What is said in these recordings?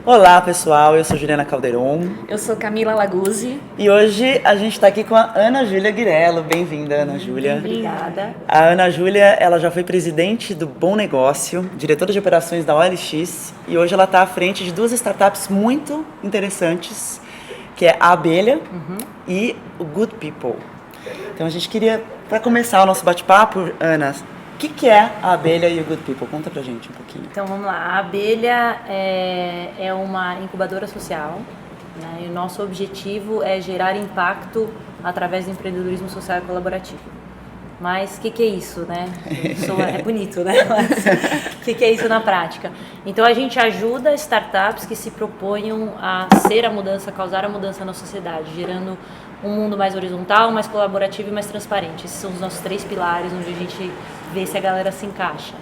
Olá pessoal, eu sou Juliana Calderon Eu sou Camila Laguzzi. e hoje a gente está aqui com a Ana Júlia Guirello. Bem-vinda, Ana Júlia. Obrigada. A Ana Júlia, ela já foi presidente do Bom Negócio, diretora de operações da OLX e hoje ela está à frente de duas startups muito interessantes, que é a Abelha e o Good People. Então a gente queria, para começar o nosso bate-papo, Ana, o que é a Abelha e o Good People? Conta pra gente um pouquinho. Então vamos lá. A Abelha é uma incubadora social, né? E o nosso objetivo é gerar impacto através do empreendedorismo social e colaborativo. Mas o que é isso, né? É bonito, né? Mas o que é isso na prática? Então a gente ajuda startups que se proponham a ser a mudança, causar a mudança na sociedade, gerando um mundo mais horizontal, mais colaborativo e mais transparente. Esses são os nossos 3 pilares, onde a gente vê se a galera se encaixa,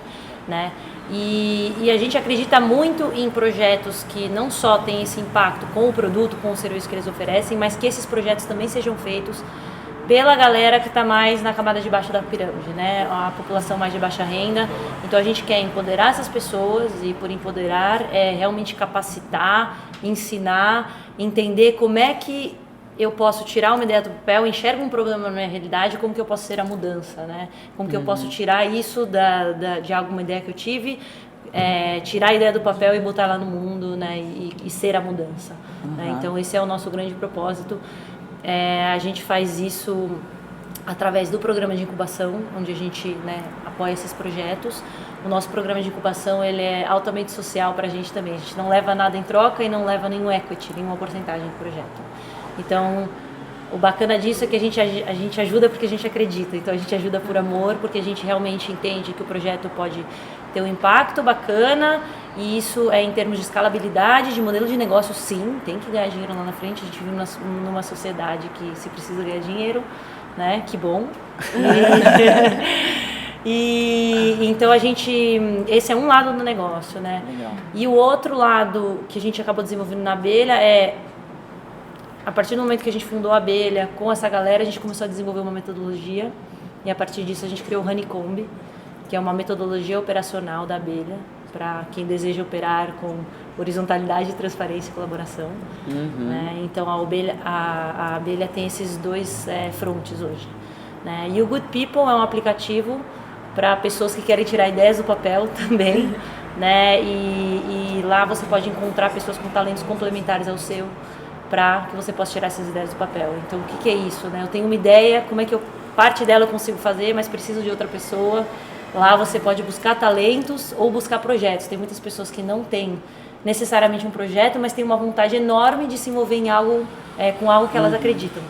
né? E a gente acredita muito em projetos que não só têm esse impacto com o produto, com o serviço que eles oferecem, mas que esses projetos também sejam feitos pela galera que está mais na camada de baixo da pirâmide, né? A população mais de baixa renda. Então a gente quer empoderar essas pessoas e por empoderar realmente capacitar, ensinar, entender como é que eu posso tirar uma ideia do papel, enxergo um problema na minha realidade, como que eu posso ser a mudança, né? Como que eu posso tirar isso de alguma ideia que eu tive, tirar a ideia do papel e botar lá no mundo, né? E ser a mudança. Né? Então esse é o nosso grande propósito. A gente faz isso através do programa de incubação, onde a gente, né, apoia esses projetos. O nosso programa de incubação ele é altamente social para a gente também. A gente não leva nada em troca e não leva nenhum equity, nenhuma porcentagem do projeto. Então, o bacana disso é que a gente ajuda porque a gente acredita. Então, a gente ajuda por amor, porque a gente realmente entende que o projeto pode ter um impacto bacana. E isso é em termos de escalabilidade, de modelo de negócio, sim, tem que ganhar dinheiro lá na frente. A gente vive numa sociedade que se precisa ganhar dinheiro, né? Que bom. Então esse é um lado do negócio, né? Legal. E o outro lado que a gente acabou desenvolvendo na Abelha a partir do momento que a gente fundou a Abelha, com essa galera, a gente começou a desenvolver uma metodologia e a partir disso a gente criou o Honeycomb, que é uma metodologia operacional da Abelha para quem deseja operar com horizontalidade, transparência e colaboração. Né? Então a Abelha tem esses 2 frontes hoje. Né? E o Good People é um aplicativo para pessoas que querem tirar ideias do papel também. Né? E lá você pode encontrar pessoas com talentos complementares ao seu, para que você possa tirar essas ideias do papel. Então, o que é isso? Né? Eu tenho uma ideia, como é que parte dela eu consigo fazer, mas preciso de outra pessoa. Lá você pode buscar talentos ou buscar projetos. Tem muitas pessoas que não têm necessariamente um projeto, mas têm uma vontade enorme de se envolver em algo, com algo que elas acreditam.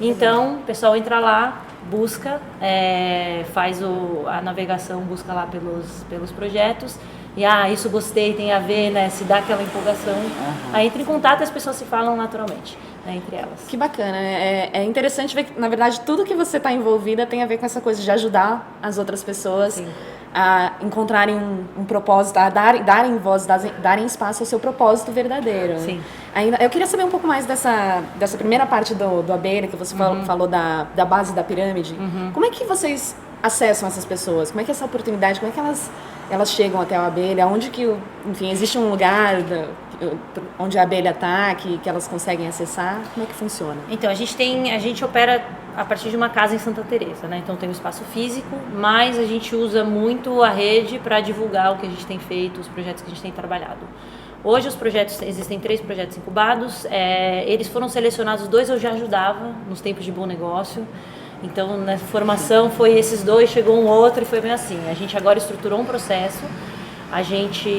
Então, o pessoal entra lá, busca, faz a navegação, busca lá pelos projetos. E isso gostei, tem a ver, né? Se dá aquela empolgação. Aí entra em contato e as pessoas se falam naturalmente, né, entre elas. Que bacana. É interessante ver que, na verdade, tudo que você está envolvida tem a ver com essa coisa de ajudar as outras pessoas. Sim. A encontrarem um propósito, a darem voz, darem espaço ao seu propósito verdadeiro. Sim. Eu queria saber um pouco mais dessa primeira parte do Abelha, que você falou da base da pirâmide. Como é que vocês acessam essas pessoas? Como é que é essa oportunidade, como é que elas chegam até a Abelha? Onde que, enfim, existe um lugar onde a Abelha está, que elas conseguem acessar? Como é que funciona? Então, a gente opera a partir de uma casa em Santa Teresa, né? Então tem um espaço físico, mas a gente usa muito a rede para divulgar o que a gente tem feito, os projetos que a gente tem trabalhado. Hoje existem 3 projetos incubados, eles foram selecionados, 2 eu já ajudava nos tempos de Bom Negócio. Então, na formação foi esses 2, chegou um outro e foi bem assim. A gente agora estruturou um processo, a gente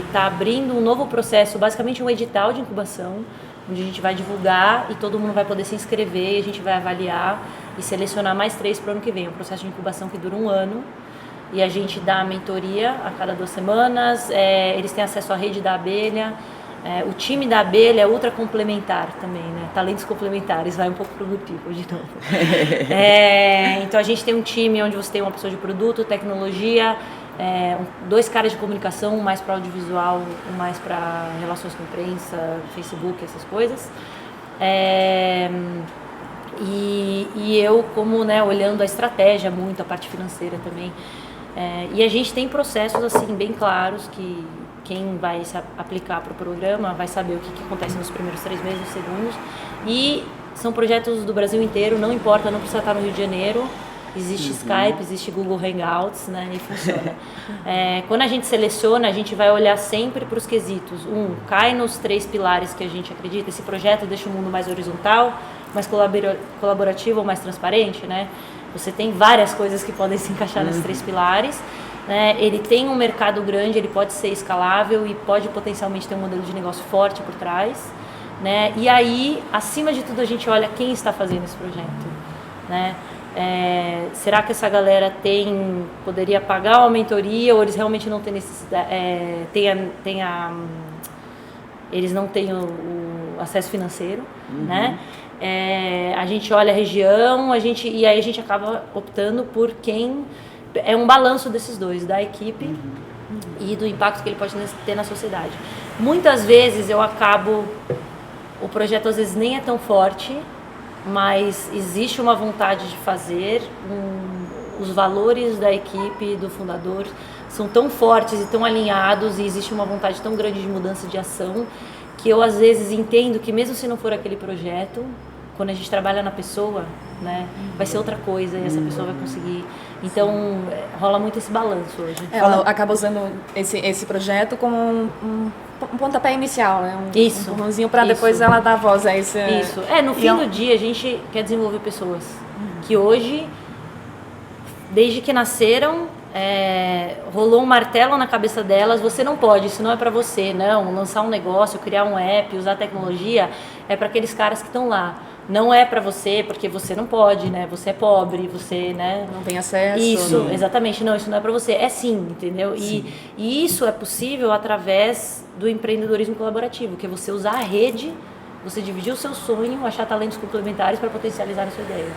está abrindo um novo processo, basicamente um edital de incubação, onde a gente vai divulgar e todo mundo vai poder se inscrever, e a gente vai avaliar e selecionar mais 3 para o ano que vem. Um processo de incubação que dura 1 ano e a gente dá a mentoria a cada 2 semanas, eles têm acesso à rede da Abelha. O time da Abelha é ultra complementar também, né? Talentos complementares, vai um pouco pro Good People de novo. Então a gente tem um time onde você tem uma pessoa de produto, tecnologia, 2 caras de comunicação, um mais para audiovisual, um mais para relações com imprensa, Facebook, essas coisas. E eu como, né, olhando a estratégia muito, a parte financeira também. E a gente tem processos assim bem claros que quem vai se aplicar para o programa vai saber o que acontece nos primeiros 3 meses, nos segundos. E são projetos do Brasil inteiro, não importa, não precisa estar no Rio de Janeiro. Existe Skype, existe Google Hangouts, né, e funciona. Quando a gente seleciona, a gente vai olhar sempre para os quesitos. Cai nos 3 pilares que a gente acredita. Esse projeto deixa o mundo mais horizontal, mais colaborativo ou mais transparente, né? Você tem várias coisas que podem se encaixar nesses 3 pilares. Né? Ele tem um mercado grande, ele pode ser escalável e pode potencialmente ter um modelo de negócio forte por trás. Né? E aí, acima de tudo, a gente olha quem está fazendo esse projeto. Né? Será que essa galera poderia pagar uma mentoria ou eles realmente não têm necessidade, eles não têm o acesso financeiro, né? A gente olha a região, e aí a gente acaba optando por quem é um balanço desses dois, da equipe e do impacto que ele pode ter na sociedade. Muitas vezes o projeto às vezes nem é tão forte, mas existe uma vontade de fazer, os valores da equipe, do fundador, são tão fortes e tão alinhados, e existe uma vontade tão grande de mudança de ação, que eu às vezes entendo que mesmo se não for aquele projeto, quando a gente trabalha na pessoa, né, vai ser outra coisa e essa pessoa vai conseguir. Então, rola muito esse balanço hoje. Ela acaba usando esse projeto como um pontapé inicial, né? Um empurrãozinho para depois ela dar voz a esse... Isso. No fim do dia, a gente quer desenvolver pessoas que hoje, desde que nasceram, rolou um martelo na cabeça delas, você não pode, isso não é para você, não. Lançar um negócio, criar um app, usar tecnologia, é para aqueles caras que estão lá. Não é para você, porque você não pode, né? Você é pobre, você, né? Não tem acesso. Isso, exatamente. Não, isso não é para você. É sim, entendeu? Sim. E isso é possível através do empreendedorismo colaborativo, que é você usar a rede, você dividir o seu sonho, achar talentos complementares para potencializar a sua ideia.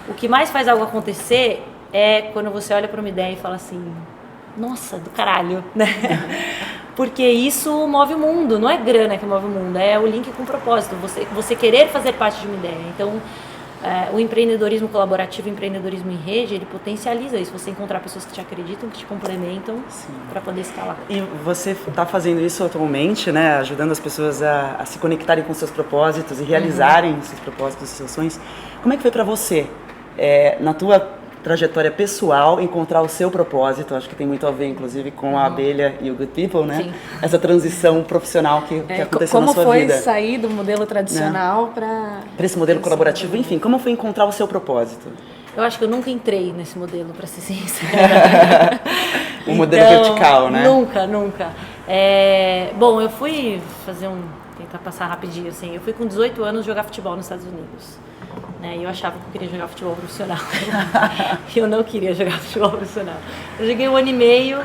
O que mais faz algo acontecer é quando você olha para uma ideia e fala assim, nossa, do caralho, né? Porque isso move o mundo, não é grana que move o mundo, é o link com o propósito, você querer fazer parte de uma ideia. Então, o empreendedorismo colaborativo, o empreendedorismo em rede, ele potencializa isso, você encontrar pessoas que te acreditam, que te complementam para poder escalar. E você está fazendo isso atualmente, né, ajudando as pessoas a se conectarem com seus propósitos e realizarem seus propósitos, seus sonhos. Como é que foi para você, na tua trajetória pessoal, encontrar o seu propósito? Acho que tem muito a ver, inclusive, com a Abelha e o Good People, né? Sim. Essa transição profissional que aconteceu na sua vida. Como foi sair do modelo tradicional para esse modelo colaborativo? Enfim, como foi encontrar o seu propósito? Eu acho que eu nunca entrei nesse modelo, para ser sincera. O modelo vertical, né? Nunca. Bom, eu fui tentar passar rapidinho, assim. Eu fui com 18 anos jogar futebol nos Estados Unidos. E eu achava que eu queria jogar futebol profissional. E eu não queria jogar futebol profissional. Eu joguei 1 ano e meio,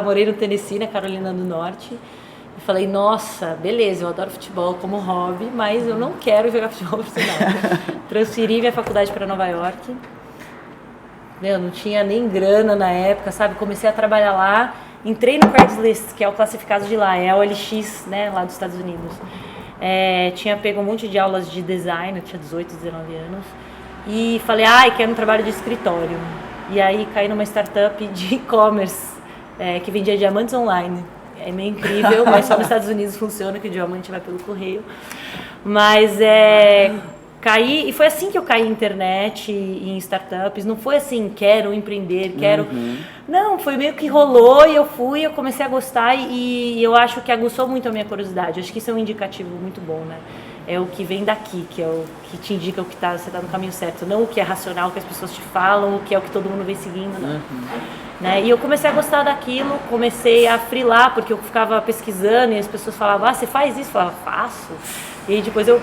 morei no Tennessee, na Carolina do Norte. E falei, nossa, beleza, eu adoro futebol como hobby, mas eu não quero jogar futebol profissional. Transferi minha faculdade para Nova York. Não tinha nem grana na época, sabe? Comecei a trabalhar lá. Entrei no Craigslist, que é o classificado de lá, é a OLX, né, lá dos Estados Unidos. Tinha pego um monte de aulas de design, eu tinha 18, 19 anos, e falei, quero um trabalho de escritório. E aí caí numa startup de e-commerce, que vendia diamantes online. É meio incrível, mas só nos Estados Unidos funciona, que o diamante vai pelo correio. Mas caí, e foi assim que eu caí em internet e em startups. Não foi assim, quero empreender, quero... Não, foi meio que rolou e eu comecei a gostar e eu acho que aguçou muito a minha curiosidade. Acho que isso é um indicativo muito bom, né? É o que vem daqui, que é o que te indica você está no caminho certo. Não o que é racional, o que as pessoas te falam, o que é o que todo mundo vem seguindo, não. Né? E eu comecei a gostar daquilo, comecei a frilar, porque eu ficava pesquisando e as pessoas falavam, você faz isso? Eu falava, faço. E aí depois eu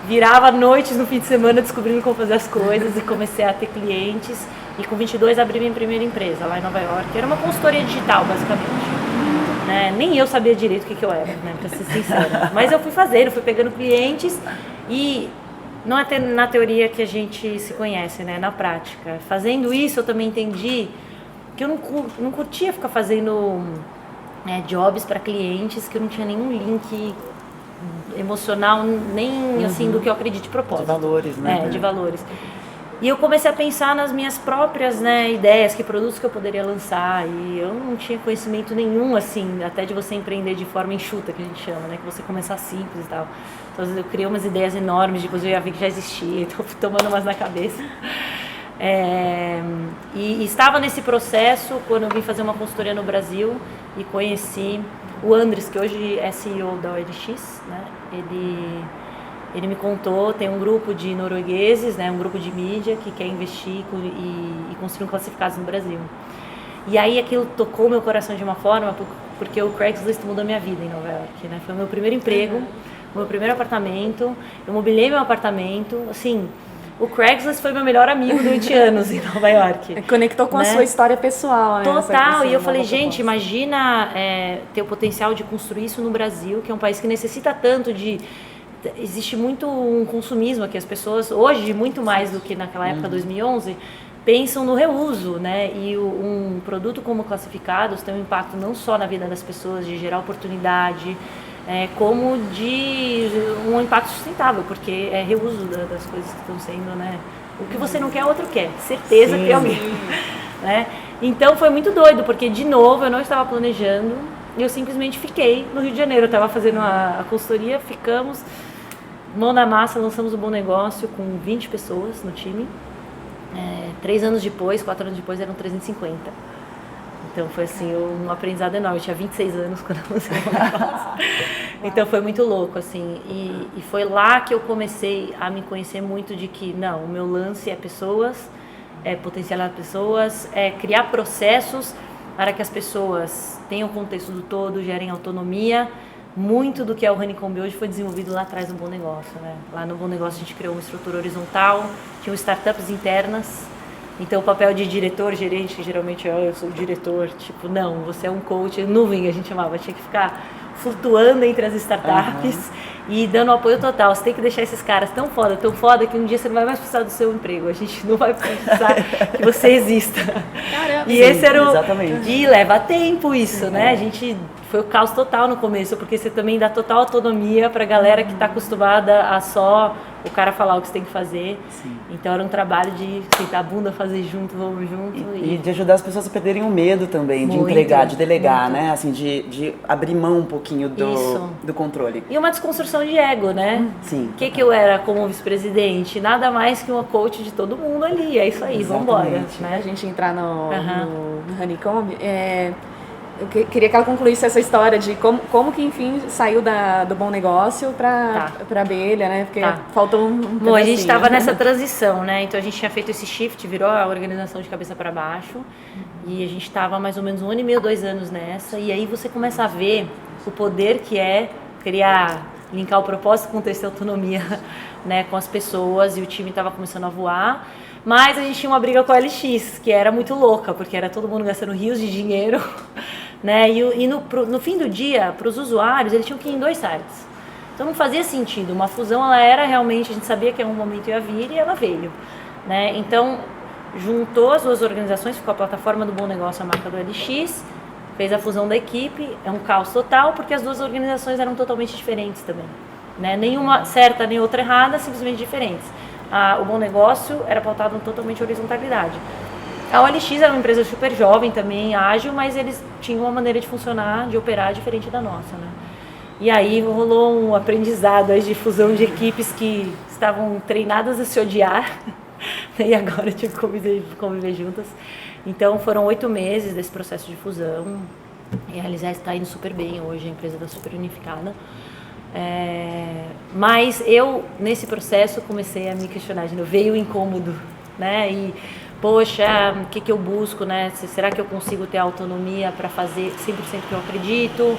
virava noites no fim de semana descobrindo como fazer as coisas e comecei a ter clientes. E com 22 abri minha primeira empresa lá em Nova York. Era uma consultoria digital, basicamente. Né? Nem eu sabia direito o que eu era, né? Pra ser sincera. Mas eu fui fazendo, fui pegando clientes e não é na teoria que a gente se conhece, né? Na prática. Fazendo isso eu também entendi que eu não curtia ficar fazendo jobs para clientes que eu não tinha nenhum link emocional, nem assim do que eu acredito de propósito. De valores, né? De valores. E eu comecei a pensar nas minhas próprias, né, ideias, que produtos que eu poderia lançar. E eu não tinha conhecimento nenhum, assim, até de você empreender de forma enxuta, que a gente chama, né? Que você começar simples e tal. Então, às vezes, eu criei umas ideias enormes, depois eu já vi que já existia, então eu fui tomando umas na cabeça. E estava nesse processo quando eu vim fazer uma consultoria no Brasil e conheci o Andres, que hoje é CEO da OLX, né? Ele me contou, tem um grupo de noruegueses, né, um grupo de mídia que quer investir e construir classificados no Brasil. E aí aquilo tocou meu coração de uma forma, porque o Craigslist mudou minha vida em Nova York, né? Foi o meu primeiro emprego, o meu primeiro apartamento, eu mobilei meu apartamento, assim, o Craigslist foi meu melhor amigo durante anos em Nova York. Conectou com a sua história pessoal, né? Total, e eu falei, gente, imagina ter o potencial de construir isso no Brasil, que é um país que necessita tanto de... Existe muito um consumismo aqui, as pessoas hoje, muito mais do que naquela época, 2011, pensam no reuso, né? E um produto como classificados tem um impacto não só na vida das pessoas, de gerar oportunidade, como de um impacto sustentável, porque é reuso das coisas que estão sendo, né? O que você não quer, outro quer, certeza que tem alguém, né? Então foi muito doido, porque de novo eu não estava planejando, eu simplesmente fiquei no Rio de Janeiro, eu estava fazendo a consultoria, ficamos... Mão na massa, lançamos um Bom Negócio com 20 pessoas no time. 3 anos depois, 4 anos depois, eram 350. Então foi assim, um aprendizado enorme. Eu tinha 26 anos quando eu lancei o Bom Negócio. Então foi muito louco, assim. E foi lá que eu comecei a me conhecer muito de que, não, o meu lance é pessoas, é potencializar pessoas, é criar processos para que as pessoas tenham o contexto do todo, gerem autonomia. Muito do que é o Honeycomb hoje foi desenvolvido lá atrás no Bom Negócio, né? Lá no Bom Negócio a gente criou uma estrutura horizontal, tinha startups internas, então o papel de diretor, gerente, que geralmente eu sou o diretor, tipo, não, você é um coach, nuvem a gente chamava, tinha que ficar flutuando entre as startups e dando apoio total. Você tem que deixar esses caras tão foda que um dia você não vai mais precisar do seu emprego, a gente não vai precisar que você exista. Caramba, e esse era exatamente. E leva tempo isso, né? A gente... Foi o caos total no começo, porque você também dá total autonomia pra galera que tá acostumada a só o cara falar o que você tem que fazer. Sim. Então era um trabalho de sentar a bunda, fazer junto, vamos junto. E de ajudar as pessoas a perderem o medo também, de entregar, de delegar, né? Assim, de abrir mão um pouquinho do controle. E uma desconstrução de ego, né? Sim. O que eu era como vice-presidente? Nada mais que uma coach de todo mundo ali. É isso aí, vambora. Né? A gente entrar no Honeycomb, eu queria que ela concluísse essa história de como que, enfim, saiu do Bom Negócio pra Abelha, né? Porque faltou um Bom, a gente estava nessa transição, né? Então a gente tinha feito esse shift, virou a organização de cabeça para baixo. E a gente estava mais ou menos 1 ano e meio, 2 anos nessa. E aí você começa a ver o poder que é linkar o propósito com o texto de autonomia, né, com as pessoas. E o time estava começando a voar. Mas a gente tinha uma briga com a LX, que era muito louca, porque era todo mundo gastando rios de dinheiro, né? E no fim do dia, para os usuários, eles tinham que ir em 2 sites. Então não fazia sentido. Uma fusão, ela era realmente, a gente sabia que em um momento ia vir e ela veio, né? Então, juntou as 2 organizações, ficou a plataforma do Bom Negócio, a marca do LX, fez a fusão da equipe, é um caos total, porque as 2 organizações eram totalmente diferentes também, né? Nenhuma certa, nem outra errada, simplesmente diferentes. O Bom Negócio era pautado em totalmente horizontalidade. A OLX era uma empresa super jovem também, ágil, mas eles tinham uma maneira de funcionar, de operar diferente da nossa, né? E aí rolou um aprendizado aí de fusão de equipes que estavam treinadas a se odiar e agora tive que conviver juntas. Então foram 8 meses desse processo de fusão e a Alizé está indo super bem hoje, a empresa está super unificada. Mas eu, nesse processo, comecei a me questionar de novo, veio o incômodo, né? E, poxa, o que eu busco, né? Será que eu consigo ter autonomia para fazer 100% que eu acredito?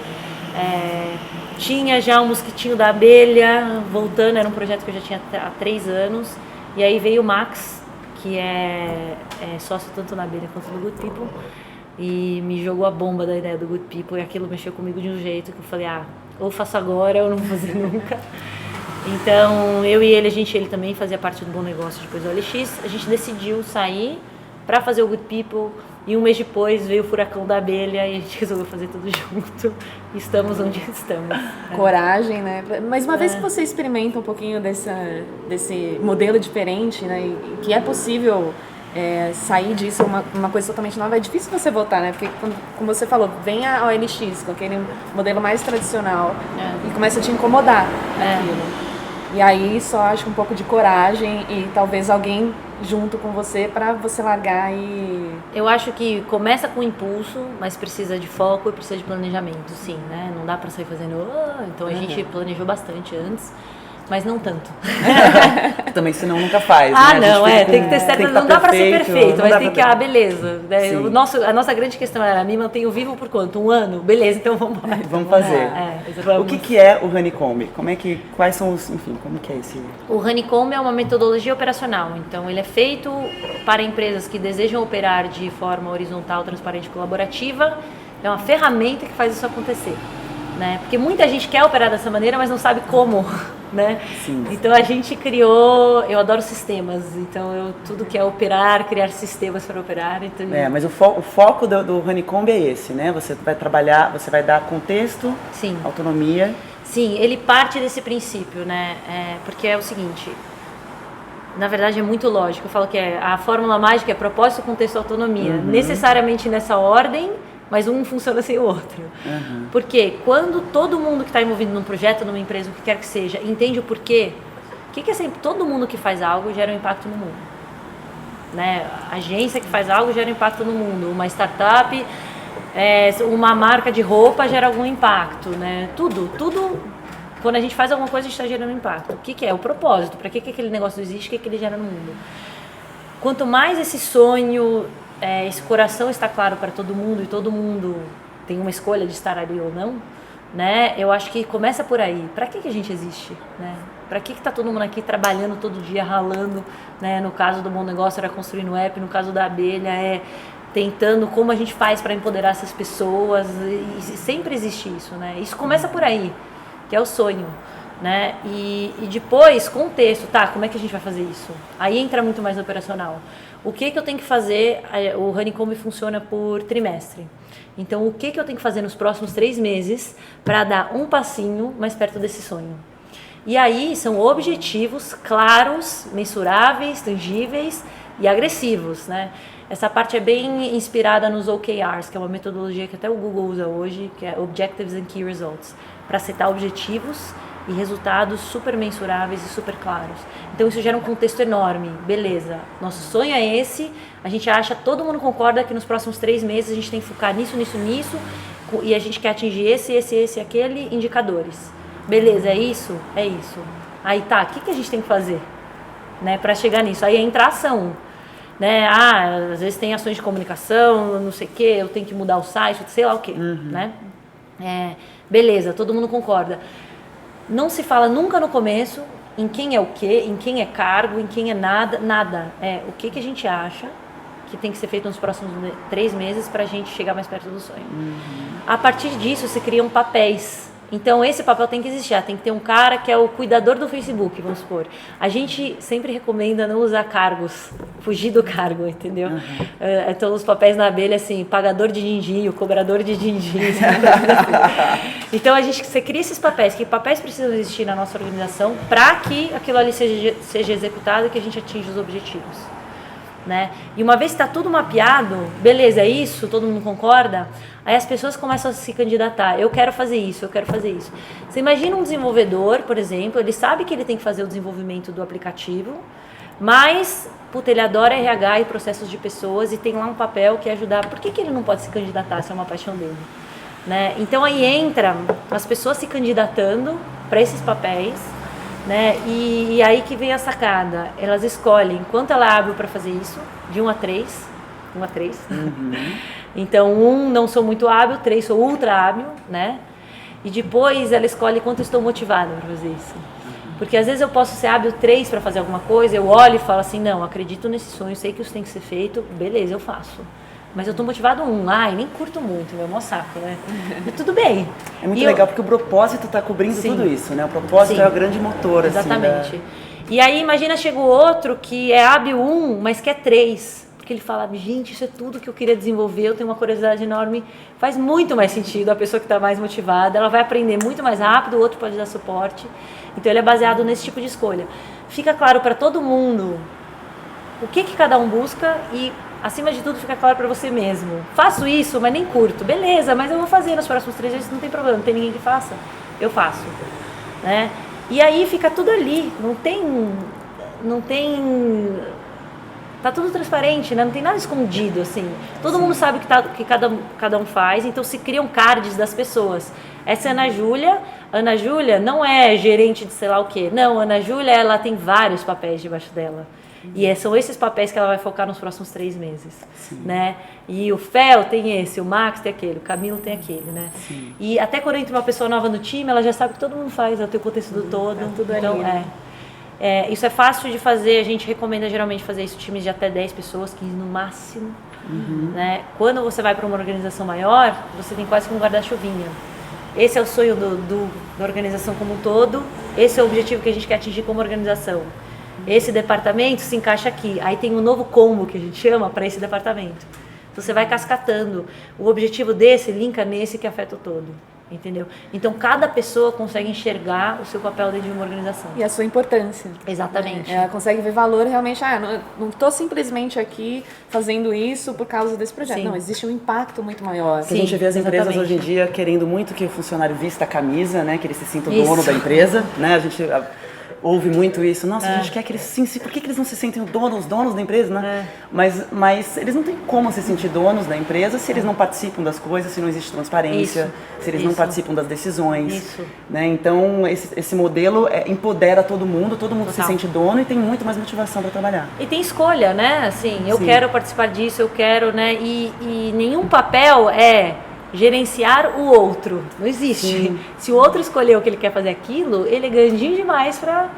Tinha já um mosquitinho da abelha, voltando, era um projeto que eu já tinha há 3 anos. E aí veio o Max, que é sócio tanto na abelha quanto no Good People, e me jogou a bomba da ideia do Good People, e aquilo mexeu comigo de um jeito que eu falei, ou faço agora ou não vou fazer nunca. Então, eu e ele também fazia parte do Bom Negócio depois do OLX, a gente decidiu sair para fazer o Good People, E um mês depois veio o furacão da abelha e a gente resolveu fazer tudo junto. E estamos onde estamos. Coragem, né? Mas uma vez que você experimenta um pouquinho desse modelo diferente, né? E que é possível sair disso uma coisa totalmente nova, é difícil você voltar, né? Porque, como você falou, vem a OLX com aquele modelo mais tradicional e começa a te incomodar aquilo. E aí só acho um pouco de coragem e talvez alguém junto com você para você largar e... Eu acho que começa com impulso, mas precisa de foco e precisa de planejamento, sim, né? Não dá para sair fazendo... Então a gente planejou bastante antes, mas não tanto. Também, senão nunca faz, né? Não, tem que ter certo, não dá pra ser perfeito, mas tem que, beleza. Né? A nossa grande questão era, me mantenho vivo por quanto? 1 ano? Beleza, então vamos embora. Vamos fazer. O que é o Honeycomb? Quais são os, enfim, como que é esse? O Honeycomb é uma metodologia operacional, então ele é feito para empresas que desejam operar de forma horizontal, transparente e colaborativa, é uma ferramenta que faz isso acontecer. Né? Porque muita gente quer operar dessa maneira, mas não sabe como, né? Sim. Então a gente criou, eu adoro sistemas, então tudo que é operar, criar sistemas para operar. Então... mas o foco do Honeycomb é esse, né? Você vai trabalhar, você vai dar contexto, Sim. autonomia. Sim, ele parte desse princípio, né? Porque é o seguinte, na verdade é muito lógico, eu falo que a fórmula mágica é propósito, contexto, autonomia. Necessariamente nessa ordem, mas um funciona sem o outro. Porque quando todo mundo que está envolvido num projeto, numa empresa, o que quer que seja, entende o porquê, o que é sempre todo mundo que faz algo gera um impacto no mundo. Né? A agência que faz algo gera um impacto no mundo. Uma startup, uma marca de roupa gera algum impacto. Né? Tudo. Quando a gente faz alguma coisa, a gente está gerando impacto. O que é? O propósito. Para que aquele negócio existe? O que ele gera no mundo? Quanto mais esse sonho... esse coração está claro para todo mundo e todo mundo tem uma escolha de estar ali ou não, né? Eu acho que começa por aí. Para que a gente existe, né? Para que está todo mundo aqui trabalhando todo dia, ralando, né? No caso do Bom Negócio era construindo um app, no caso da abelha tentando como a gente faz para empoderar essas pessoas, e sempre existe isso, né? Isso começa por aí, que é o sonho. Né? E depois, contexto, como é que a gente vai fazer isso? Aí entra muito mais no operacional. O que eu tenho que fazer? O Honeycomb funciona por trimestre. Então, o que eu tenho que fazer nos próximos 3 meses para dar um passinho mais perto desse sonho? E aí são objetivos claros, mensuráveis, tangíveis e agressivos, né? Essa parte é bem inspirada nos OKRs, que é uma metodologia que até o Google usa hoje, que é Objectives and Key Results, para setar objetivos e resultados super mensuráveis e super claros. Então isso gera um contexto enorme. Beleza, nosso sonho é esse, a gente acha, todo mundo concorda que nos próximos 3 meses a gente tem que focar nisso, e a gente quer atingir esse e aquele indicadores. Beleza, é isso? É isso. Aí o que a gente tem que fazer, né, para chegar nisso? Aí entra a ação. Né? Às vezes tem ações de comunicação, não sei o que, eu tenho que mudar o site, sei lá o que, né? Beleza, todo mundo concorda. Não se fala nunca no começo em quem é o quê, em quem é cargo, em quem é nada. O que a gente acha que tem que ser feito nos próximos 3 meses para a gente chegar mais perto do sonho. A partir disso se criam papéis. Então esse papel tem que existir, tem que ter um cara que é o cuidador do Facebook, vamos supor. A gente sempre recomenda não usar cargos, fugir do cargo, entendeu? Então os papéis na abelha, assim, pagador de din-din, cobrador de din-din. Então você cria esses papéis, que papéis precisam existir na nossa organização para que aquilo ali seja executado e que a gente atinja os objetivos. Né? E uma vez que está tudo mapeado, beleza, é isso, todo mundo concorda, aí as pessoas começam a se candidatar, eu quero fazer isso, eu quero fazer isso. Você imagina um desenvolvedor, por exemplo, ele sabe que ele tem que fazer o desenvolvimento do aplicativo, mas, ele adora RH e processos de pessoas e tem lá um papel que é ajudar, por que ele não pode se candidatar se é uma paixão dele? Né? Então aí entra as pessoas se candidatando para esses papéis, né? E aí que vem a sacada, elas escolhem quanto ela abre para fazer isso, de 1 a 3, Então 1 não sou muito hábil, 3 sou ultra hábil, né? E depois ela escolhe quanto estou motivada para fazer isso. Porque às vezes eu posso ser hábil 3 para fazer alguma coisa, eu olho e falo assim, não, acredito nesse sonho, sei que isso tem que ser feito, beleza, eu faço. Mas eu tô motivado nem curto muito, meu maior saco, né? E tudo bem. É muito legal, porque o propósito tá cobrindo tudo isso, né? O propósito é o grande motor, exatamente. Assim, E aí, imagina, chega o outro que é hábil 1, mas quer 3. porque ele fala, gente, isso é tudo que eu queria desenvolver, eu tenho uma curiosidade enorme, faz muito mais sentido a pessoa que está mais motivada, ela vai aprender muito mais rápido, o outro pode dar suporte. Então ele é baseado nesse tipo de escolha. Fica claro para todo mundo o que cada um busca e, acima de tudo, fica claro para você mesmo. Faço isso, mas nem curto. Beleza, mas eu vou fazer nos próximos 3 meses, não tem problema, não tem ninguém que faça. Eu faço. Né? E aí fica tudo ali, não tem... Tá tudo transparente, né? Não tem nada escondido, assim. Todo mundo sabe o que cada um faz, então se criam cards das pessoas. Essa é a Ana Júlia. Ana Júlia não é gerente de sei lá o quê. Não, Ana Júlia, ela tem vários papéis debaixo dela. E são esses papéis que ela vai focar nos próximos 3 meses, né? E o Fel tem esse, o Max tem aquele, o Camilo tem aquele, né? Sim. E até quando entra uma pessoa nova no time, ela já sabe que todo mundo faz, ela tem o contexto do todo. Tudo então, ali, né? isso é fácil de fazer, a gente recomenda geralmente fazer isso times de até 10 pessoas, 15 no máximo. Né? Quando você vai para uma organização maior, você tem quase que um guarda-chuvinha. Esse é o sonho da organização como um todo, esse é o objetivo que a gente quer atingir como organização. Esse departamento se encaixa aqui, aí tem um novo combo que a gente chama para esse departamento. Então você vai cascatando, o objetivo desse linka nesse que afeta o todo. Entendeu? Então cada pessoa consegue enxergar o seu papel dentro de uma organização. E a sua importância. Exatamente. Ela consegue ver valor realmente, não estou simplesmente aqui fazendo isso por causa desse projeto. Sim. Não, existe um impacto muito maior. Sim, a gente vê as empresas hoje em dia querendo muito que o funcionário vista a camisa, né? Que ele se sinta o dono da empresa, né? A gente ouve muito isso. Nossa, a gente quer que eles se por que eles não se sentem os donos da empresa, né? Mas eles não têm como se sentir donos da empresa se eles não participam das coisas, se não existe transparência, se eles não participam das decisões. Né? Então, esse modelo empodera todo mundo se sente dono e tem muito mais motivação para trabalhar. E tem escolha, né? Assim, eu quero participar disso, eu quero, né? E nenhum papel é gerenciar o outro, não existe. Sim. Se o outro escolheu que ele quer fazer aquilo, ele é grandinho demais para,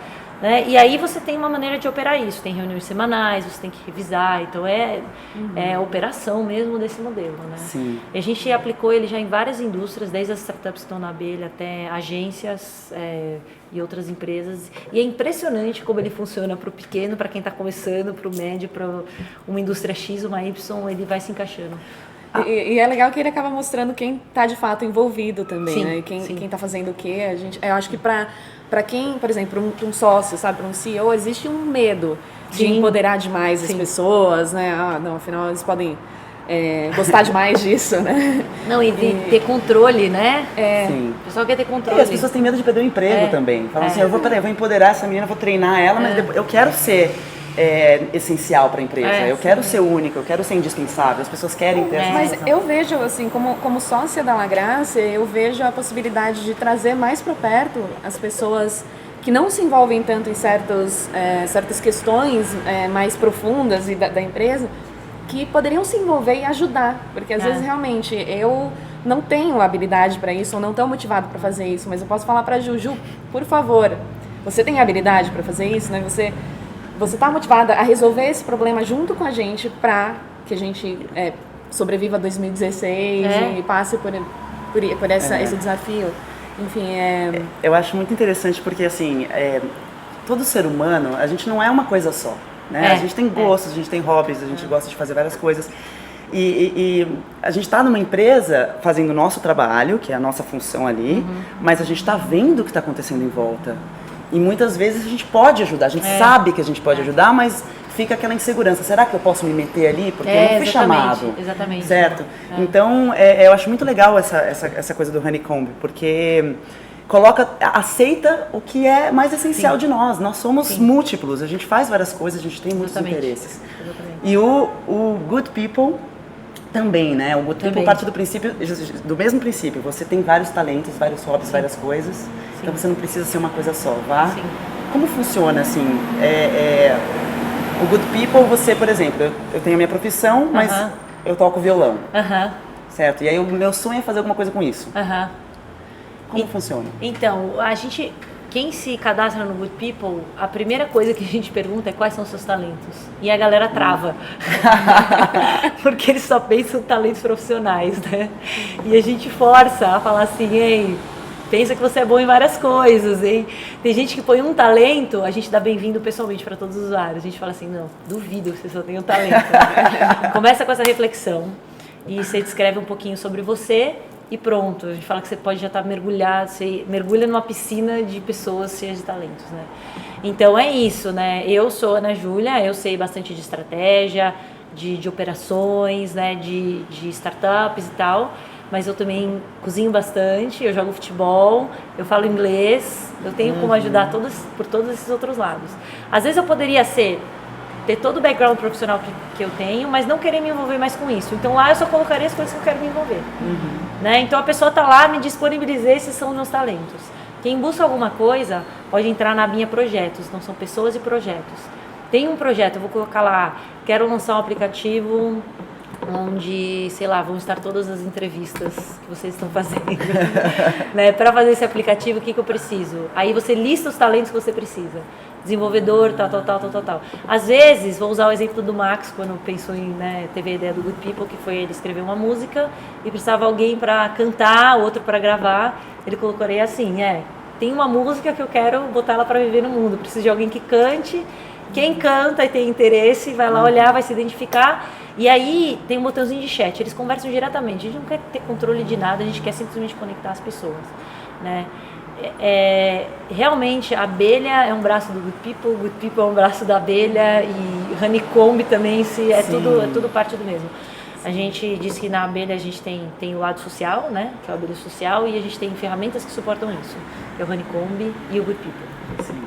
né? E aí você tem uma maneira de operar isso, tem reuniões semanais, você tem que revisar, então é a operação mesmo desse modelo, né? Sim. E a gente aplicou ele já em várias indústrias, desde as startups que estão na abelha até agências e outras empresas, e é impressionante como ele funciona para o pequeno, para quem está começando, para o médio, para uma indústria X, uma Y, ele vai se encaixando. E é legal que ele acaba mostrando quem está de fato envolvido também, sim, né? Quem está fazendo o quê. Eu acho que para quem, por exemplo, para um sócio, sabe, para um CEO, existe um medo de empoderar demais as pessoas, né? Não, afinal eles podem gostar demais disso, né? Não, e de ter controle, né? Sim. O pessoal quer ter controle. E as pessoas têm medo de perder o emprego também. Falam assim, eu vou empoderar essa menina, vou treinar ela, mas depois, eu quero ser essencial para a empresa. Eu quero ser única, eu quero ser indispensável. As pessoas querem ter essa Mas sensação. eu vejo, assim, como sócia da La Grace, eu vejo a possibilidade de trazer mais para perto as pessoas que não se envolvem tanto em certas questões mais profundas da empresa, que poderiam se envolver e ajudar. Porque às vezes realmente eu não tenho habilidade para isso, ou não estou motivado para fazer isso, mas eu posso falar para a Juju, por favor, você tem habilidade para fazer isso, né? Você está motivada a resolver esse problema junto com a gente para que a gente sobreviva a 2016 e passe por esse desafio. Enfim, Eu acho muito interessante porque, assim, todo ser humano, a gente não é uma coisa só, né? A gente tem gostos, a gente tem hobbies, a gente gosta de fazer várias coisas. E a gente está numa empresa fazendo o nosso trabalho, que é a nossa função ali, mas a gente está vendo o que está acontecendo em volta. E muitas vezes a gente pode ajudar, a gente sabe que a gente pode ajudar, mas fica aquela insegurança. Será que eu posso me meter ali? Porque eu não fui chamado. Exatamente. Certo? Então, eu acho muito legal essa coisa do Honeycomb, porque aceita o que é mais essencial de nós. Nós somos múltiplos, a gente faz várias coisas, a gente tem muitos interesses. E o Good People também, né? O Good People parte do mesmo princípio. Você tem vários talentos, vários hobbies, várias coisas. Então você não precisa ser uma coisa só, vá? Sim. Como funciona, assim? O Good People, você, por exemplo, eu tenho a minha profissão, mas eu toco violão, certo? E aí o meu sonho é fazer alguma coisa com isso. Como funciona? Então, quem se cadastra no Good People, a primeira coisa que a gente pergunta é quais são os seus talentos. E a galera trava. Porque eles só pensam em talentos profissionais, né? E a gente força a falar assim, ei, pensa que você é bom em várias coisas, hein? Tem gente que põe um talento, a gente dá bem-vindo pessoalmente para todos os usuários. A gente fala assim, não, duvido que você só tenha um talento. Começa com essa reflexão e você descreve um pouquinho sobre você e pronto. A gente fala que você pode já estar mergulhado, você mergulha numa piscina de pessoas cheias de talentos, né? Então é isso, né? Eu sou Ana Júlia, eu sei bastante de estratégia, de operações, né? De startups e tal. Mas eu também cozinho bastante, eu jogo futebol, eu falo inglês, eu tenho como ajudar por todos esses outros lados. Às vezes eu poderia ter todo o background profissional que eu tenho, mas não querer me envolver mais com isso. Então lá eu só colocaria as coisas que eu quero me envolver. Né? Então a pessoa está lá, me disponibilizei, esses são os meus talentos. Quem busca alguma coisa pode entrar na minha projetos, então são pessoas e projetos. Tem um projeto, eu vou colocar lá, quero lançar um aplicativo onde, sei lá, vão estar todas as entrevistas que vocês estão fazendo, né? Para fazer esse aplicativo, o que eu preciso? Aí você lista os talentos que você precisa. Desenvolvedor, tal. Às vezes, vou usar o exemplo do Max, quando pensou em, né, teve a ideia do Good People, que foi ele escrever uma música e precisava alguém para cantar, outro para gravar. Ele colocaria assim, tem uma música que eu quero botar ela para viver no mundo, preciso de alguém que cante. Quem canta e tem interesse vai lá olhar, vai se identificar. E aí tem um botãozinho de chat, eles conversam diretamente. A gente não quer ter controle de nada, a gente quer simplesmente conectar as pessoas, né? Realmente a abelha é um braço do Good People é um braço da abelha, e honeycomb também é tudo parte do mesmo. A gente diz que na abelha a gente tem o lado social, né, que é a abelha social, e a gente tem ferramentas que suportam isso, que é o honeycomb e o Good People. Sim.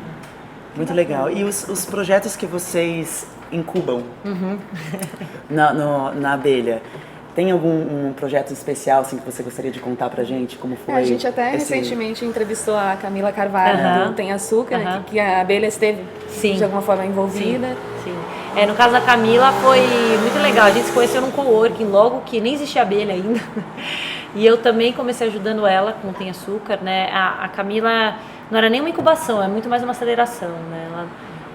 Muito legal. E os projetos que vocês incubam na abelha? Tem algum projeto especial assim, que você gostaria de contar pra gente? Como foi? A gente até recentemente entrevistou a Camila Carvalho, do Tem Açúcar, né, que a abelha esteve de alguma forma envolvida. Sim. No caso da Camila foi muito legal. A gente se conheceu num coworking logo que nem existia abelha ainda. E eu também comecei ajudando ela com o Tem Açúcar, né? A Camila não era nem uma incubação, é muito mais uma aceleração, né? Ela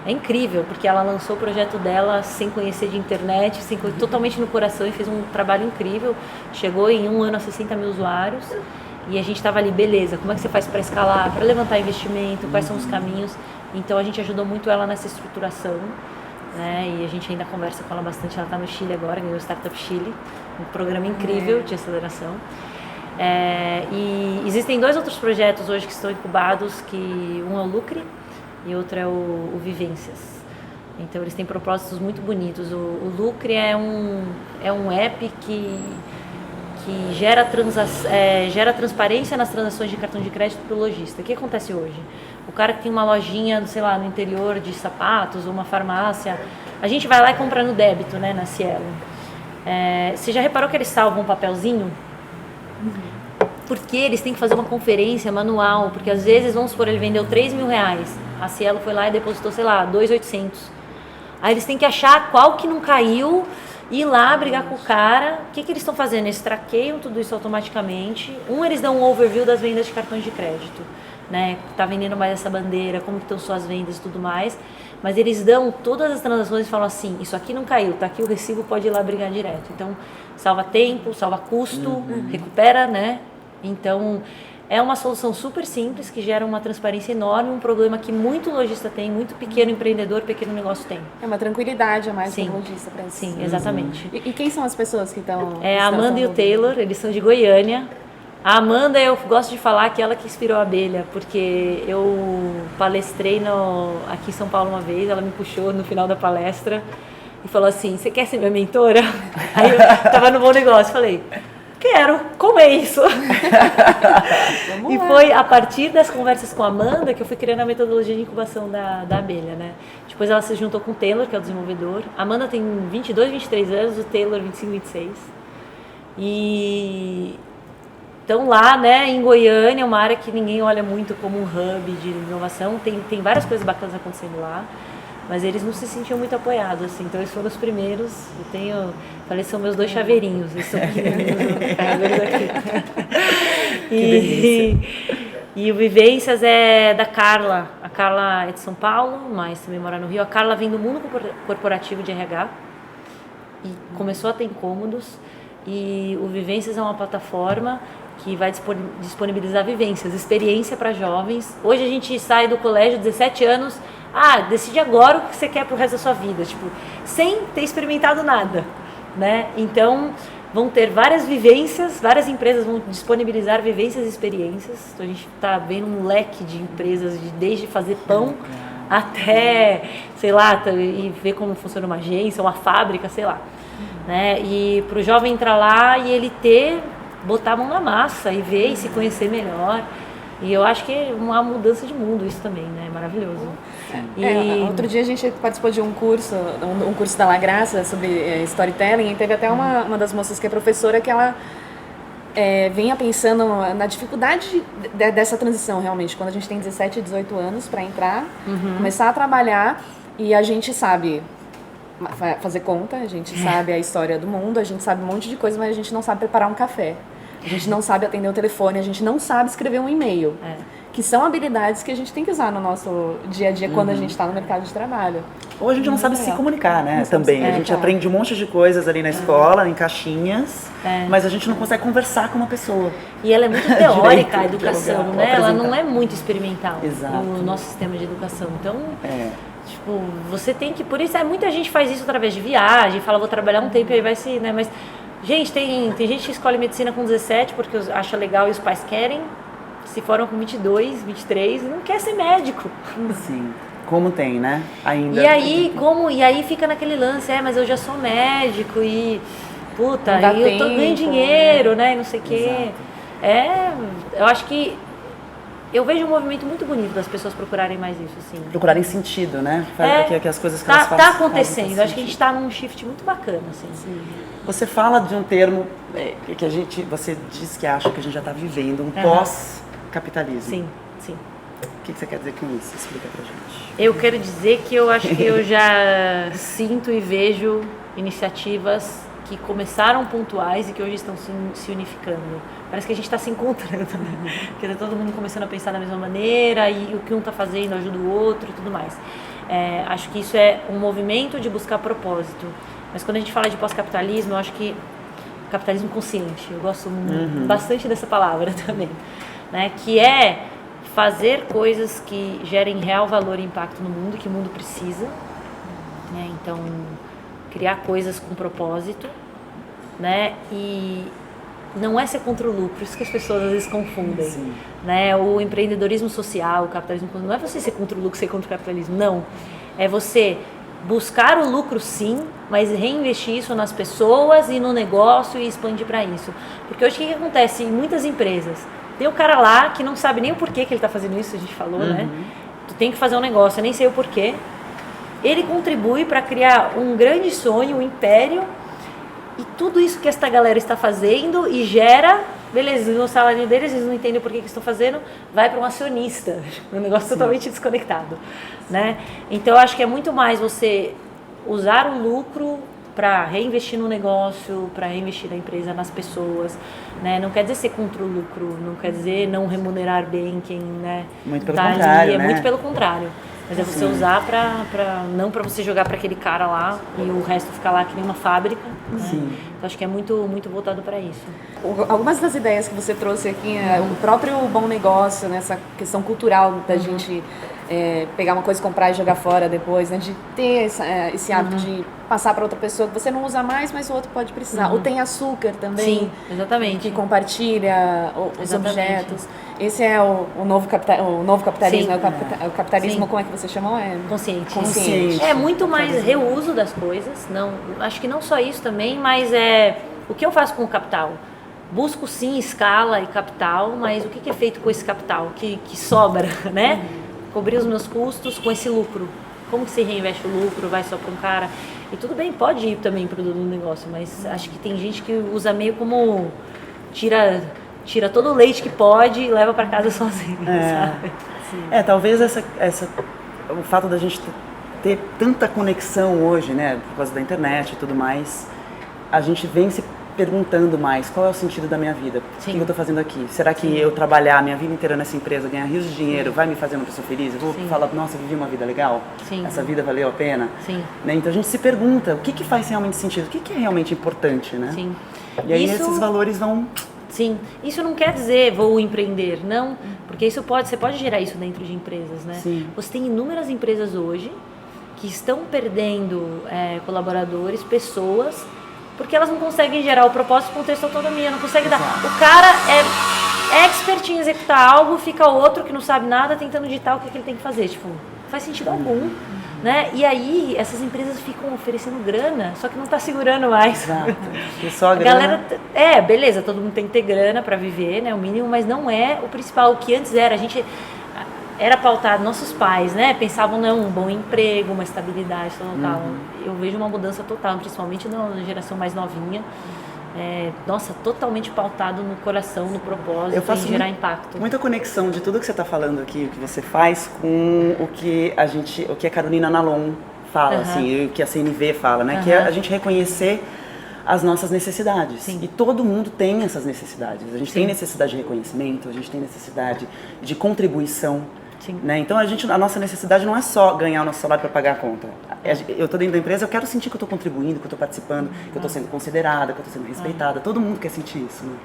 é incrível, porque ela lançou o projeto dela sem conhecer de internet, totalmente no coração, e fez um trabalho incrível. Chegou em 1 ano a 60 mil usuários e a gente estava ali, beleza, como é que você faz para escalar, para levantar investimento, quais são os caminhos? Então a gente ajudou muito ela nessa estruturação, né? E a gente ainda conversa com ela bastante. Ela está no Chile agora, ganhou o Startup Chile, um programa incrível de aceleração. E existem 2 outros projetos hoje que estão incubados, que um é o Lucre e outro é o Vivências. Então eles têm propósitos muito bonitos. O Lucre é um app que gera transparência nas transações de cartão de crédito para o lojista. O que acontece hoje? O cara que tem uma lojinha, sei lá, no interior de sapatos ou uma farmácia, a gente vai lá e compra no débito, né, na Cielo. Você já reparou que eles salvam um papelzinho? Porque eles têm que fazer uma conferência manual, porque às vezes, vamos supor, ele vendeu 3 mil reais, a Cielo foi lá e depositou, sei lá, 2.800. Aí eles têm que achar qual que não caiu, ir lá brigar com o cara. O que eles estão fazendo? Eles traqueiam tudo isso automaticamente. Eles dão um overview das vendas de cartões de crédito, né? Tá vendendo mais essa bandeira, como que estão suas vendas e tudo mais. Mas eles dão todas as transações e falam assim, isso aqui não caiu, tá aqui o recibo, pode ir lá brigar direto. Então, salva tempo, salva custo, recupera, né? Então, é uma solução super simples que gera uma transparência enorme, um problema que muito lojista tem, muito pequeno empreendedor, pequeno negócio tem. É uma tranquilidade a mais para o lojista. Sim, exatamente. E quem são as pessoas que estão... A Amanda e o Taylor, eles são de Goiânia. A Amanda, eu gosto de falar que ela que inspirou a abelha, porque eu palestrei aqui em São Paulo uma vez, ela me puxou no final da palestra e falou assim, você quer ser minha mentora? Aí eu tava no Bom Negócio, falei... Quero, como é isso? E foi a partir das conversas com a Amanda que eu fui criando a metodologia de incubação da abelha, né? Depois ela se juntou com o Taylor, que é o desenvolvedor. A Amanda tem 22, 23 anos, o Taylor 25, 26. E então lá, né, em Goiânia, uma área que ninguém olha muito como um hub de inovação, tem várias coisas bacanas acontecendo lá. Mas eles não se sentiam muito apoiados, assim, então eles foram os primeiros. Falei, são meus 2 chaveirinhos, eles são pequenininhos, carregadores aqui. E o Vivências é da Carla. A Carla é de São Paulo, mas também mora no Rio. A Carla vem do mundo corporativo de RH e começou a ter incômodos. E o Vivências é uma plataforma que vai disponibilizar vivências, experiência para jovens. Hoje a gente sai do colégio, 17 anos, decide agora o que você quer pro resto da sua vida, tipo, sem ter experimentado nada, né? Então, vão ter várias vivências, várias empresas vão disponibilizar vivências e experiências. Então, a gente está vendo um leque de empresas, desde fazer pão até, sei lá, e ver como funciona uma agência, uma fábrica, sei lá. Né? E para o jovem entrar lá e ele botar a mão na massa e ver e se conhecer melhor. E eu acho que é uma mudança de mundo isso também, né? Maravilhoso. Outro dia a gente participou de um curso da La Graça sobre storytelling, e teve até uma das moças que é professora que ela vinha pensando na dificuldade dessa transição realmente, quando a gente tem 17, 18 anos para entrar, começar a trabalhar, e a gente sabe fazer conta, a gente sabe a história do mundo, a gente sabe um monte de coisa, mas a gente não sabe preparar um café. A gente não sabe atender o telefone, a gente não sabe escrever um e-mail. Que são habilidades que a gente tem que usar no nosso dia a dia quando a gente está no mercado de trabalho. Ou a gente não sabe se comunicar, né? Também. A gente aprende um monte de coisas ali na escola, em caixinhas, mas a gente não consegue conversar com uma pessoa. E ela é muito teórica, a educação, né? Ela não é muito experimental. Exato. O nosso sistema de educação. Então, tipo, você tem que... Por isso, muita gente faz isso através de viagem, fala, vou trabalhar um tempo e aí vai se... Né? Mas, gente, tem gente que escolhe medicina com 17 porque acha legal e os pais querem. Se foram com 22, 23, não quer ser médico. Sim, como tem, né? Ainda. E aí fica naquele lance, mas eu já sou médico e, puta, e eu tô ganhando dinheiro, né? E não sei o quê. Eu acho que eu vejo um movimento muito bonito das pessoas procurarem mais isso, assim. Procurarem sentido, né? Que as coisas que elas fazem. Tá acontecendo, acho que a gente tá num shift muito bacana, assim. Sim. Você fala de um termo que você diz que acha que a gente já tá vivendo, um pós-capitalismo. Sim. O que você quer dizer com isso? Explica pra gente. Eu quero dizer que eu acho que eu já sinto e vejo iniciativas que começaram pontuais e que hoje estão se unificando. Parece que a gente está se encontrando, né? Porque tá todo mundo começando a pensar da mesma maneira e o que um está fazendo ajuda o outro e tudo mais. Acho que isso é um movimento de buscar propósito. Mas quando a gente fala de pós-capitalismo, eu acho que capitalismo consciente, eu gosto bastante dessa palavra também, né? Que é fazer coisas que gerem real valor e impacto no mundo, que o mundo precisa, né? Então, criar coisas com propósito, né? E não é ser contra o lucro, isso que as pessoas às vezes confundem, né? O empreendedorismo social, o capitalismo, não é você ser contra o lucro, ser contra o capitalismo, não. É você buscar o lucro sim, mas reinvestir isso nas pessoas e no negócio e expandir para isso. Porque hoje o que acontece em muitas empresas? Tem o cara lá que não sabe nem o porquê que ele está fazendo isso, a gente falou, né? Tu tem que fazer um negócio, eu nem sei o porquê. Ele contribui para criar um grande sonho, um império, e tudo isso que esta galera está fazendo e gera, beleza, no salário deles, eles não entendem o porquê que estão fazendo, vai para um acionista, um negócio totalmente desconectado, né? Então eu acho que é muito mais você usar o lucro para reinvestir no negócio, para reinvestir na empresa, nas pessoas, né? Não quer dizer ser contra o lucro, não quer dizer não remunerar bem quem, né? Muito pelo contrário, ali, né? muito pelo contrário. Mas é você usar não para você jogar para aquele cara lá e o resto ficar lá que nem uma fábrica. Né? Então acho que é muito, muito voltado para isso. Algumas das ideias que você trouxe aqui, o próprio bom negócio, né, essa questão cultural da gente pegar uma coisa, comprar e jogar fora depois, né, de ter esse hábito de passar para outra pessoa que você não usa mais, mas o outro pode precisar. Ou tem açúcar também. Sim, exatamente. Que compartilha os objetos. Esse é o novo capitalismo. Sim. O capitalismo, como é que você chamou? Consciente. É muito mais reuso das coisas. Não, acho que não só isso também, mas o que eu faço com o capital? Busco sim escala e capital, mas o que é feito com esse capital que sobra, né? Cobrir os meus custos com esse lucro. Como que se reinveste o lucro? Vai só para um cara? E tudo bem, pode ir também para o negócio, mas acho que tem gente que usa meio como tira todo o leite que pode e leva para casa sozinho, sabe? Sim. Talvez o fato da gente ter tanta conexão hoje, né, por causa da internet e tudo mais, a gente vem se perguntando mais qual é o sentido da minha vida, o que eu estou fazendo aqui, será que eu trabalhar a minha vida inteira nessa empresa, ganhar rios de dinheiro, vai me fazer uma pessoa feliz, eu vou falar, nossa, eu vivi uma vida legal, essa vida valeu a pena, né? Então a gente se pergunta, o que faz realmente sentido, o que é realmente importante, né? Sim. E aí esses valores vão Sim, isso não quer dizer vou empreender, não, porque você pode gerar isso dentro de empresas, né? Sim. Você tem inúmeras empresas hoje que estão perdendo colaboradores, pessoas, porque elas não conseguem gerar o propósito, contexto, autonomia, não conseguem dar. O cara é expert em executar algo, fica outro que não sabe nada tentando ditar o que ele tem que fazer, tipo, não faz sentido algum. Né? E aí essas empresas ficam oferecendo grana, só que não está segurando mais. Exato. Porque só a grana... galera, beleza, todo mundo tem que ter grana para viver, né, o mínimo, mas não é o principal. O que antes a gente era pautado, nossos pais, né, pensavam um bom emprego, uma estabilidade, tal. Eu vejo uma mudança total, principalmente na geração mais novinha. Totalmente pautado no coração, no propósito, em gerar impacto. Muita conexão de tudo que você está falando aqui, o que você faz, com o que a Carolina Nalon fala, assim, o que a CNV fala, né? Que é a gente reconhecer as nossas necessidades. Sim. E todo mundo tem essas necessidades. A gente tem necessidade de reconhecimento, a gente tem necessidade de contribuição. Né? Então a nossa necessidade não é só ganhar o nosso salário para pagar a conta. Eu estou dentro da empresa, eu quero sentir que eu estou contribuindo, que eu estou participando, que eu estou sendo considerada, que eu estou sendo respeitada. Todo mundo quer sentir isso, né?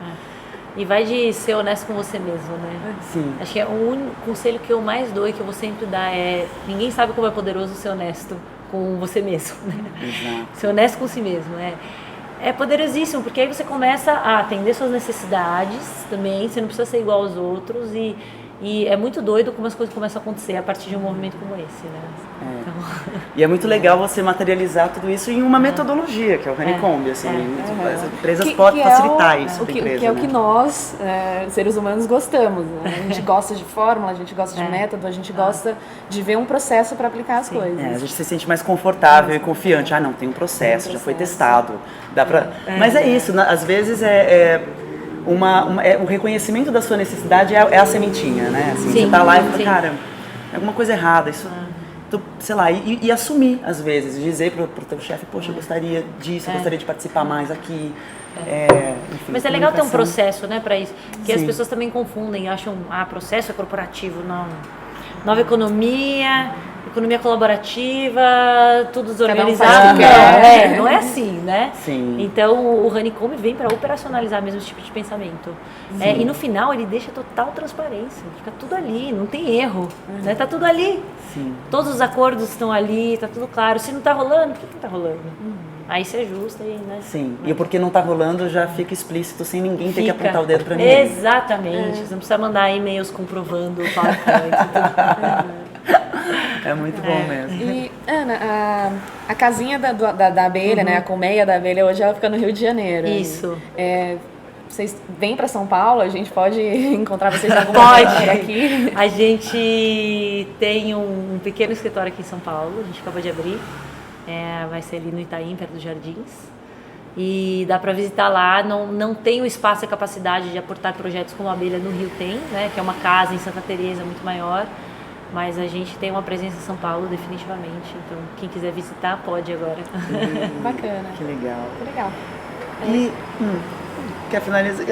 E vai de ser honesto com você mesmo, né? Sim. Acho que é o único conselho que eu mais dou e que eu vou sempre dar ninguém sabe como é poderoso ser honesto com você mesmo, né? Exato. Ser honesto com si mesmo, é poderosíssimo, porque aí você começa a atender suas necessidades também, você não precisa ser igual aos outros e é muito doido como as coisas começam a acontecer a partir de um movimento como esse, né? Então... E é muito legal você materializar tudo isso em uma metodologia, que é o Honeycomb, assim. As empresas podem facilitar isso. O que é o que nós, seres humanos, gostamos. Né? A gente gosta de fórmula, a gente gosta de método, a gente gosta de ver um processo para aplicar as coisas. A gente se sente mais confortável e confiante. Não, tem um processo, já foi testado. Dá pra... Mas é isso, às vezes o reconhecimento da sua necessidade é a sementinha, né? Assim, você tá lá e fala, cara, é alguma coisa errada, isso... sei lá, e assumir, às vezes, dizer pro teu chefe, poxa, eu gostaria disso, eu gostaria de participar mais aqui. Enfim, mas é legal ter um processo, né, para isso, porque as pessoas também confundem, acham, processo é corporativo, não. Nova economia colaborativa, tudo desorganizado. Não é assim, né? Sim. Então o Honeycomb vem para operacionalizar mesmo esse tipo de pensamento. E no final ele deixa total transparência, fica tudo ali, não tem erro, né? Tá tudo ali. Sim. Todos os acordos estão ali, tá tudo claro. Se não tá rolando, por que não tá rolando? Aí você ajusta e, né? Sim, e porque não tá rolando já fica explícito, sem ninguém ter que apontar o dedo pra ninguém. Exatamente, você não precisa mandar e-mails comprovando o PowerPoint e tudo. É muito bom mesmo. E, Ana, a casinha da abelha, né, a colmeia da abelha, hoje ela fica no Rio de Janeiro. Isso. Vocês vêm para São Paulo? A gente pode encontrar vocês alguma vez por aqui? A gente tem um pequeno escritório aqui em São Paulo, a gente acabou de abrir. Vai ser ali no Itaim, perto dos Jardins. E dá para visitar lá, não tem o espaço e a capacidade de aportar projetos como a Abelha no Rio tem, né, que é uma casa em Santa Teresa muito maior. Mas a gente tem uma presença em São Paulo, definitivamente. Então, quem quiser visitar, pode agora. Bacana. Que legal. Que legal. E... quer finalizar?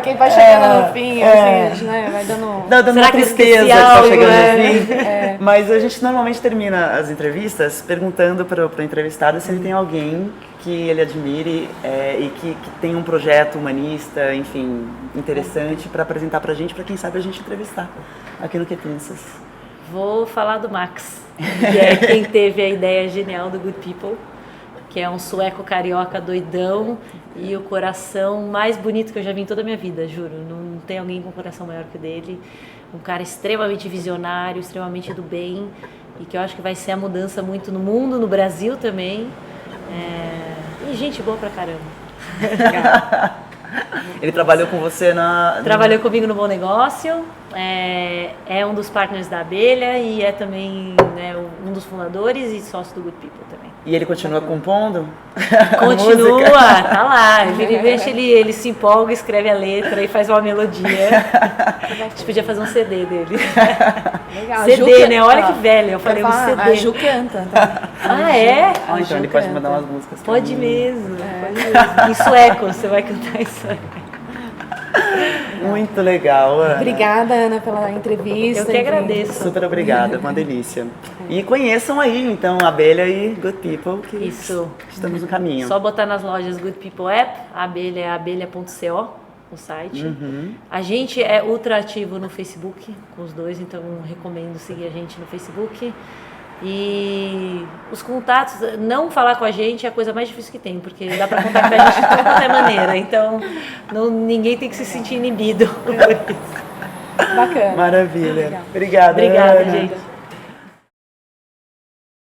Quem vai chegando no fim, assim, né, vai dando... Dando uma tristeza que tá chegando no fim. Mas a gente normalmente termina as entrevistas perguntando para o entrevistado se ele tem alguém que ele admire e que tem um projeto humanista, enfim, interessante para apresentar pra gente, para quem sabe a gente entrevistar aqui no Que Pensas. Vou falar do Max, que é quem teve a ideia genial do Good People, que é um sueco carioca doidão e o coração mais bonito que eu já vi em toda a minha vida, juro. Não tem alguém com um coração maior que o dele. Um cara extremamente visionário, extremamente do bem e que eu acho que vai ser a mudança muito no mundo, no Brasil também. E gente boa pra caramba. Ele trabalhou com você Trabalhou comigo no Bom Negócio, é um dos partners da Abelha e é também, né, um dos fundadores e sócio do Good People também. E ele continua compondo? Continua, tá lá. Ele se empolga, escreve a letra e faz uma melodia. A gente podia fazer um CD dele. Legal. CD, né? Olha que velho. Eu falei um CD. A Ju canta. Tá? É? Então ele pode mandar umas músicas pra Pode mim. mesmo. Em sueco, você vai cantar em sueco. Muito legal, Ana. Obrigada, Ana, pela entrevista. Eu que agradeço. Super obrigada, uma delícia. E conheçam aí, então, a Abelha e Good People, que Isso. estamos no caminho. Só botar nas lojas Good People App, a abelha é abelha.co, o site. A gente é ultra ativo no Facebook, com os dois, então recomendo seguir a gente no Facebook. E os contatos, não falar com a gente é a coisa mais difícil que tem, porque dá para contactar a gente de toda qualquer maneira, então ninguém tem que se sentir inibido por isso. Bacana. Maravilha. Legal. Obrigada, Obrigada, Ana. gente.